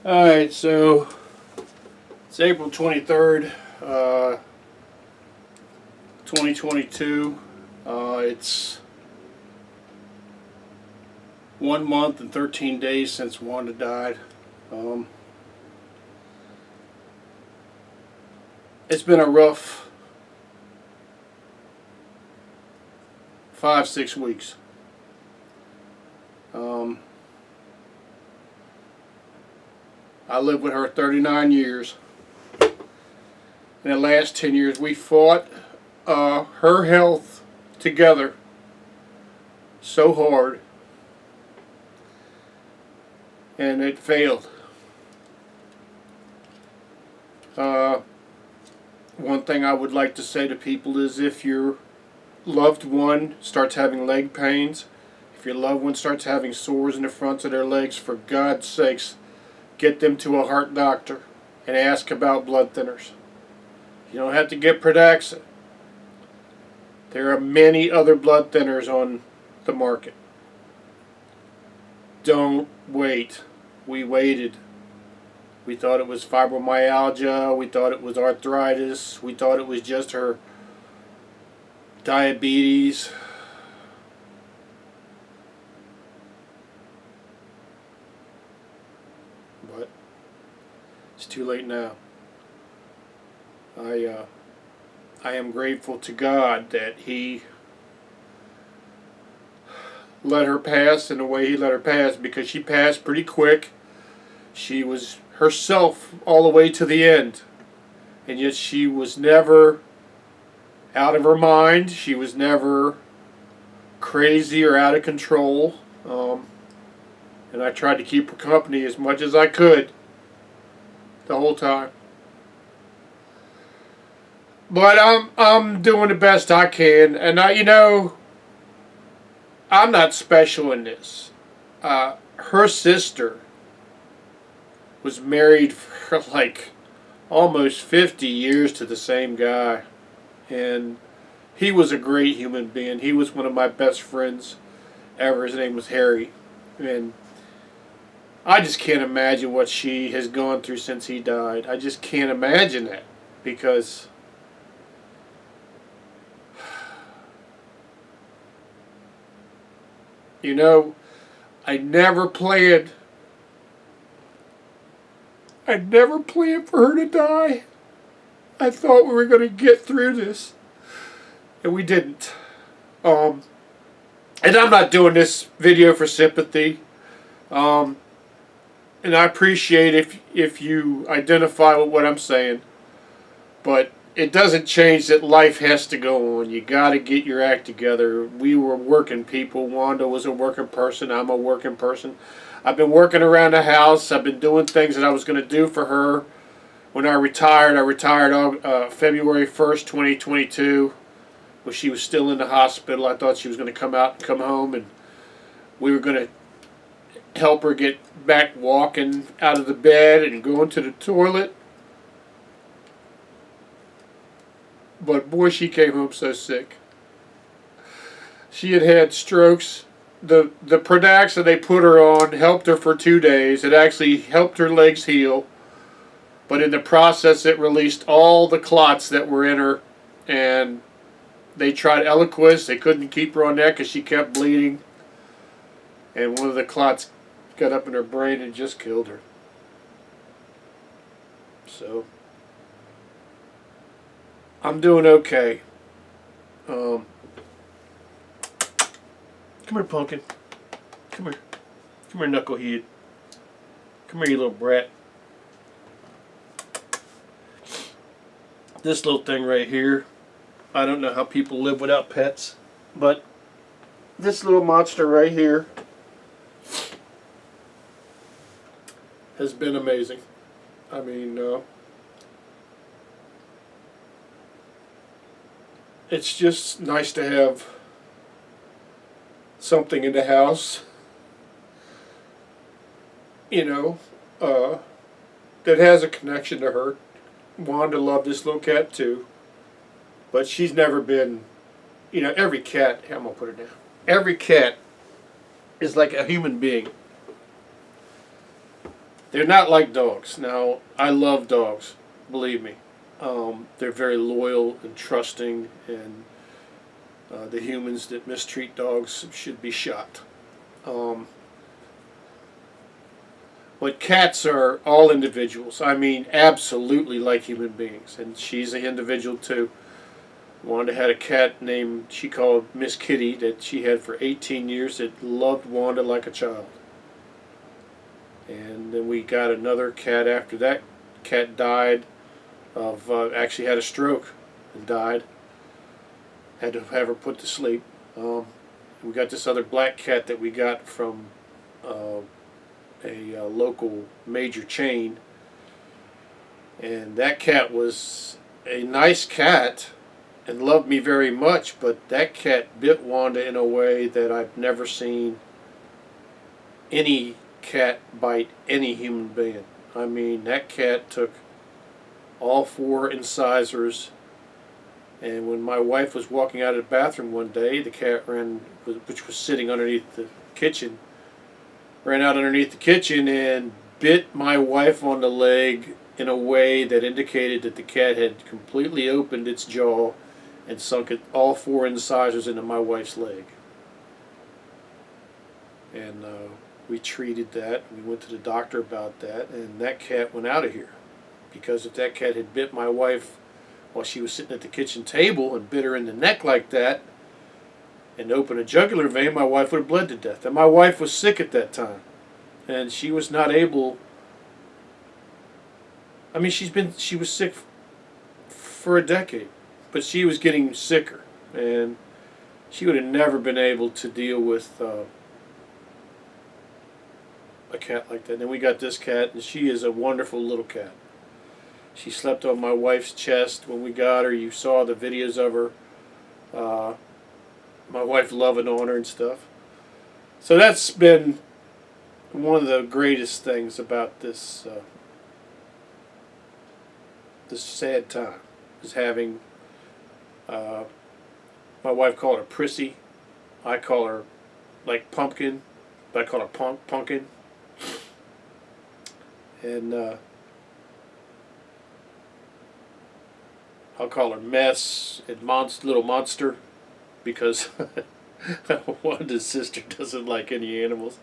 Alright, so it's April 23rd, 2022. It's 1 month and 13 days since Wanda died. It's been a rough 5-6 weeks. I lived with her 39 years. In the last 10 years, we fought her health together so hard, and it failed. One thing I would like to say to people is, if your loved one starts having leg pains, if your loved one starts having sores in the fronts of their legs, for God's sakes, get them to a heart doctor and ask about blood thinners. You don't have to get Pradaxa. There are many other blood thinners on the market. Don't wait. We waited. We thought it was fibromyalgia. We thought it was arthritis. We thought it was just her diabetes. But it's too late now. I am grateful to God that He let her pass in the way He let her pass, because she passed pretty quick. She was herself all the way to the end, and yet she was never out of her mind. She was never crazy or out of control, and I tried to keep her company as much as I could the whole time. But I'm doing the best I can, and I'm not special in this. Her sister was married for like almost 50 years to the same guy, and he was a great human being. He was one of my best friends ever. His name was Harry, and I just can't imagine what she has gone through since he died. I just can't imagine that, because I never planned for her to die. I thought we were going to get through this, and we didn't. And I'm not doing this video for sympathy. And I appreciate if you identify with what I'm saying, but it doesn't change that life has to go on. You got to get your act together. We were working people. Wanda was a working person. I'm a working person. I've been working around the house. I've been doing things that I was going to do for her when I retired. I retired on February 1st, 2022, when she was still in the hospital. I thought she was going to come out and come home, and we were going to help her get back walking out of the bed and going to the toilet. But boy, she came home so sick. She had had strokes. The Pradaxa they put her on helped her for 2 days. It actually helped her legs heal. But in the process, it released all the clots that were in her. And they tried Eliquis. They couldn't keep her on that because she kept bleeding. And one of the clots got up in her brain and just killed her. So I'm doing okay. Come here, Pumpkin. Come here. Come here, Knucklehead. Come here, you little brat. This little thing right here, I don't know how people live without pets, but this little monster right here has been amazing. I mean, it's just nice to have something in the house, that has a connection to her. Wanda loved this little cat too, but she's never been, every cat, I'm going to put it down, every cat is like a human being. They're not like dogs. Now, I love dogs, believe me. They're very loyal and trusting, and the humans that mistreat dogs should be shot. Um, but cats are all individuals. I mean, absolutely like human beings, and she's an individual too. Wanda had a cat named, she called Miss Kitty, that she had for 18 years that loved Wanda like a child. And then we got another cat after that. Cat died of, actually had a stroke and died. Had to have her put to sleep. We got this other black cat that we got from a local major chain. And that cat was a nice cat and loved me very much, but that cat bit Wanda in a way that I've never seen any cat bite any human being. I mean, that cat took all 4 incisors, and when my wife was walking out of the bathroom one day, the cat ran, which was sitting underneath the kitchen, ran out underneath the kitchen and bit my wife on the leg in a way that indicated that the cat had completely opened its jaw and sunk it, all 4 incisors into my wife's leg. And we treated that. We went to the doctor about that, and that cat went out of here. Because if that cat had bit my wife while she was sitting at the kitchen table and bit her in the neck like that and opened a jugular vein, my wife would have bled to death. And my wife was sick at that time. And she was not able, I mean, she was sick for a decade. But she was getting sicker, and she would have never been able to deal with a cat like that. And then we got this cat, and she is a wonderful little cat. She slept on my wife's chest when we got her. You saw the videos of her. My wife loving on her and stuff. So that's been one of the greatest things about this this sad time, is having my wife called her Prissy. I call her like Pumpkin, but I call her Pumpkin. And I'll call her Mess and Little Monster, because Wanda's sister doesn't like any animals.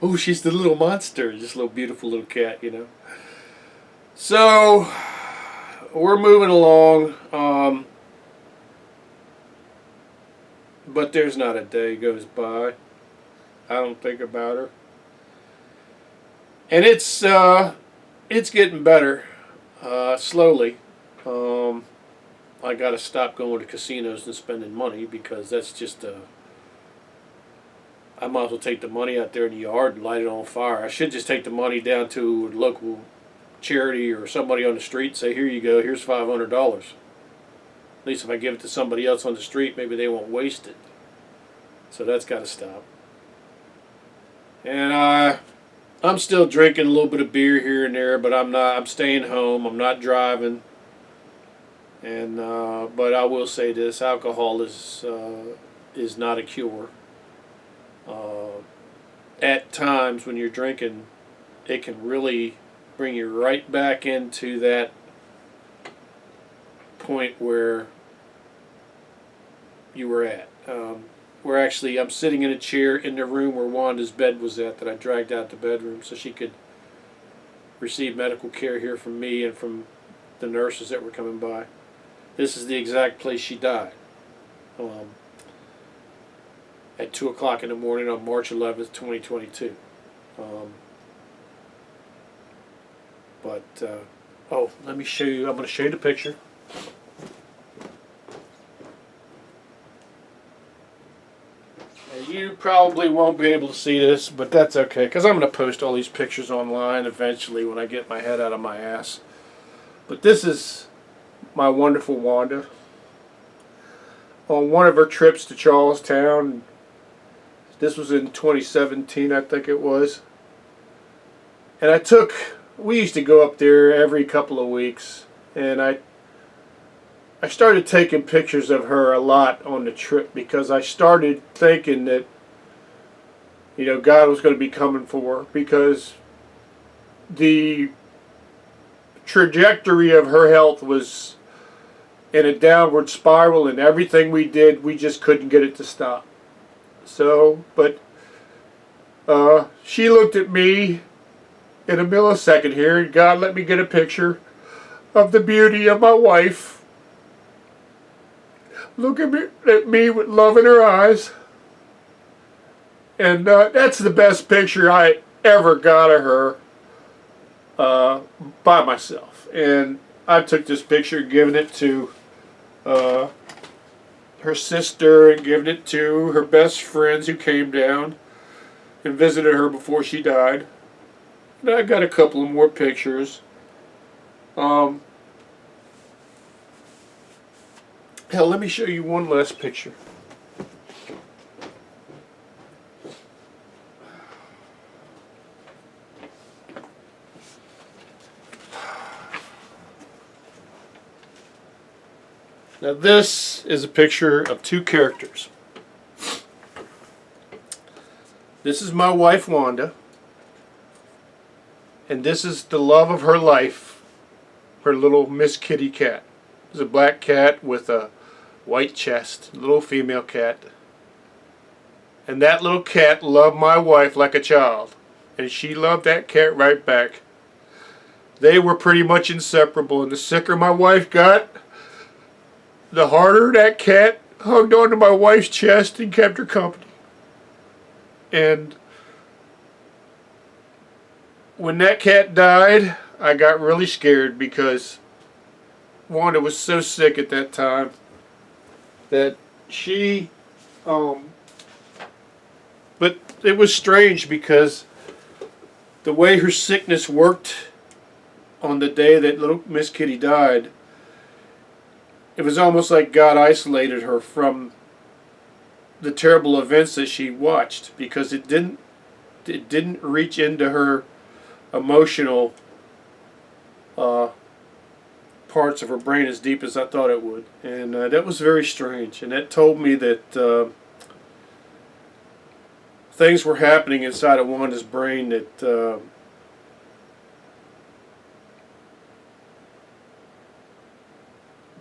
Oh, she's the little monster, just a little beautiful little cat, you know. So we're moving along. But there's not a day goes by I don't think about her. And it's getting better, slowly. I got to stop going to casinos and spending money, because that's just I might as well take the money out there in the yard and light it on fire. I should just take the money down to a local charity or somebody on the street and say, here you go, here's $500. At least if I give it to somebody else on the street, maybe they won't waste it. So that's got to stop. And I'm still drinking a little bit of beer here and there, but I'm staying home. I'm not driving. And but I will say this: alcohol is not a cure. At times when you're drinking, it can really bring you right back into that point where you were at. Where actually I'm sitting in a chair in the room where Wanda's bed was at, that I dragged out the bedroom so she could receive medical care here from me and from the nurses that were coming by. This is the exact place she died. At 2 o'clock in the morning on March 11th, 2022. Oh, let me show you. I'm going to show you the picture. And you probably won't be able to see this, but that's okay, because I'm going to post all these pictures online eventually when I get my head out of my ass. But this is my wonderful Wanda on one of her trips to Charlestown. This was in 2017, I think it was. And we used to go up there every couple of weeks, and I started taking pictures of her a lot on the trip, because I started thinking that, God was going to be coming for her, because the trajectory of her health was in a downward spiral, and everything we did, we just couldn't get it to stop. So, but she looked at me in a millisecond here, and God let me get a picture of the beauty of my wife. Look at me with love in her eyes. And that's the best picture I ever got of her by myself. And I took this picture, giving it to her sister and giving it to her best friends who came down and visited her before she died. And I got a couple of more pictures. Hell, let me show you one last picture. Now this is a picture of two characters. This is my wife Wanda, and this is the love of her life, her little Miss Kitty cat. It's a black cat with a white chest, little female cat. And that little cat loved my wife like a child, and she loved that cat right back. They were pretty much inseparable, and the sicker my wife got, the harder that cat hugged onto my wife's chest and kept her company. And when that cat died, I got really scared because Wanda was so sick at that time that she, but it was strange because the way her sickness worked on the day that little Miss Kitty died, it was almost like God isolated her from the terrible events that she watched, because it didn't reach into her emotional parts of her brain as deep as I thought it would. And that was very strange, and that told me that things were happening inside of Wanda's brain that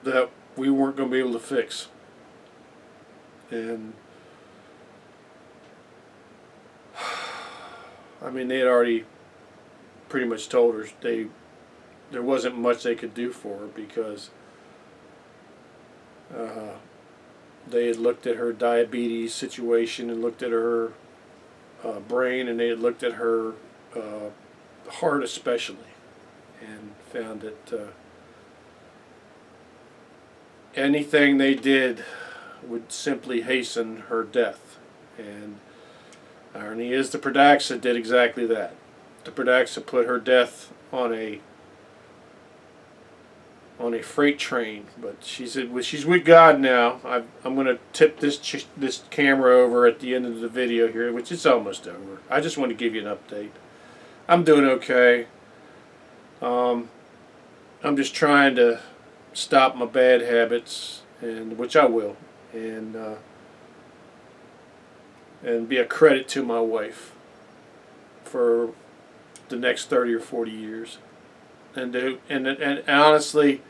that we weren't going to be able to fix. And I mean, they had already pretty much told her there wasn't much they could do for her, because they had looked at her diabetes situation and looked at her brain, and they had looked at her heart especially, and found that anything they did would simply hasten her death. And irony is, the Pradaxa did exactly that. The Pradaxa put her death on a freight train, but she's with God now. I'm going to tip this camera over at the end of the video here, which is almost over. I just want to give you an update. I'm doing okay. I'm just trying to stop my bad habits, and which I will, and be a credit to my wife for the next 30 or 40 years. And honestly,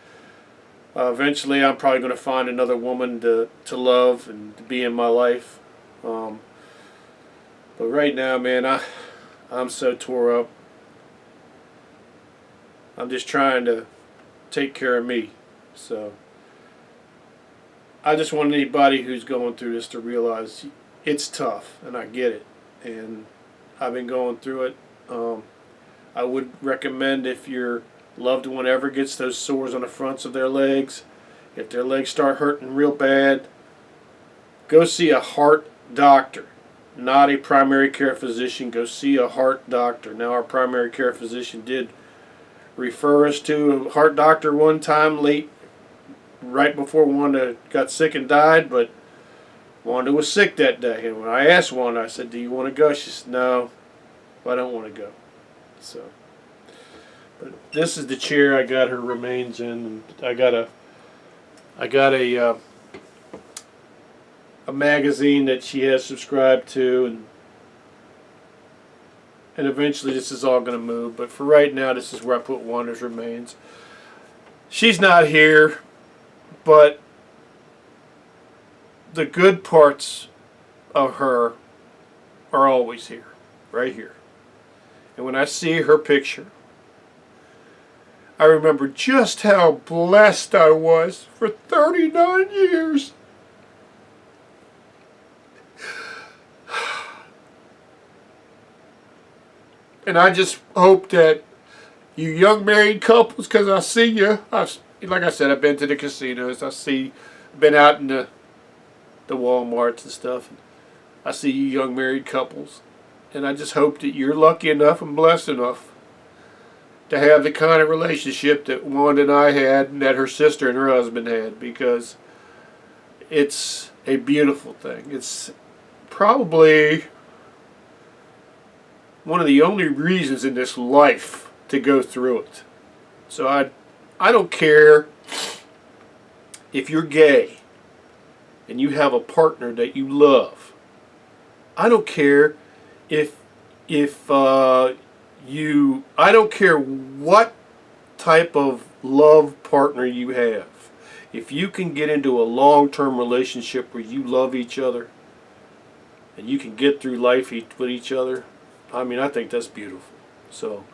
eventually I'm probably going to find another woman to love and to be in my life. But right now, man, I'm so tore up. I'm just trying to take care of me. So I just want anybody who's going through this to realize it's tough, and I get it, and I've been going through it. I would recommend, if your loved one ever gets those sores on the fronts of their legs, if their legs start hurting real bad, go see a heart doctor, not a primary care physician. Go see a heart doctor. Now, our primary care physician did refer us to a heart doctor one time right before Wanda got sick and died, but Wanda was sick that day. And when I asked Wanda, I said, "Do you want to go?" She said, "No, I don't want to go." So, but this is the chair I got her remains in, and I got a magazine that she has subscribed to, and eventually this is all going to move. But for right now, this is where I put Wanda's remains. She's not here, but the good parts of her are always here, right here. And when I see her picture, I remember just how blessed I was for 39 years. And I just hope that you young married couples, because I see you, like I said, I've been to the casinos, been out in the Walmarts and stuff. I see you young married couples, and I just hope that you're lucky enough and blessed enough to have the kind of relationship that Wanda and I had, and that her sister and her husband had, because it's a beautiful thing. It's probably one of the only reasons in this life to go through it. So I don't care if you're gay and you have a partner that you love. I don't care I don't care what type of love partner you have. If you can get into a long-term relationship where you love each other and you can get through life with each other, I mean, I think that's beautiful. So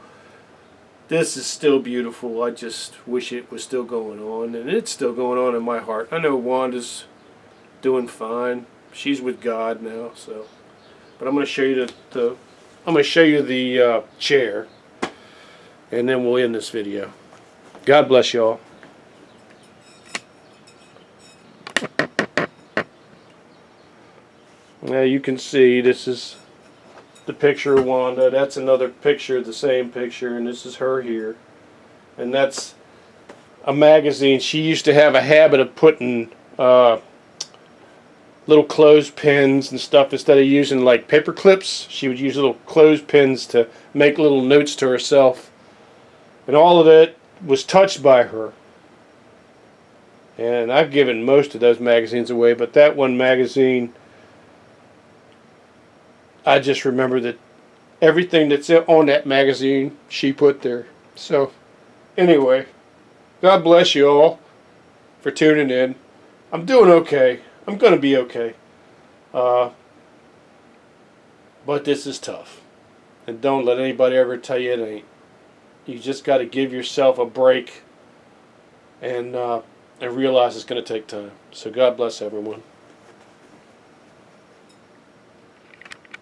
this is still beautiful. I just wish it was still going on, and it's still going on in my heart. I know Wanda's doing fine. She's with God now. So, but I'm going to show you the chair, and then we'll end this video. God bless y'all. Now you can see this is the picture of Wanda. That's another picture, the same picture, and this is her here. And that's a magazine. She used to have a habit of putting little clothespins and stuff instead of using like paper clips. She would use little clothespins to make little notes to herself. And all of it was touched by her. And I've given most of those magazines away, but that one magazine, I just remember that everything that's on that magazine, she put there. So, anyway, God bless you all for tuning in. I'm doing okay. I'm going to be okay. But this is tough. And don't let anybody ever tell you it ain't. You just got to give yourself a break and realize it's going to take time. So God bless everyone.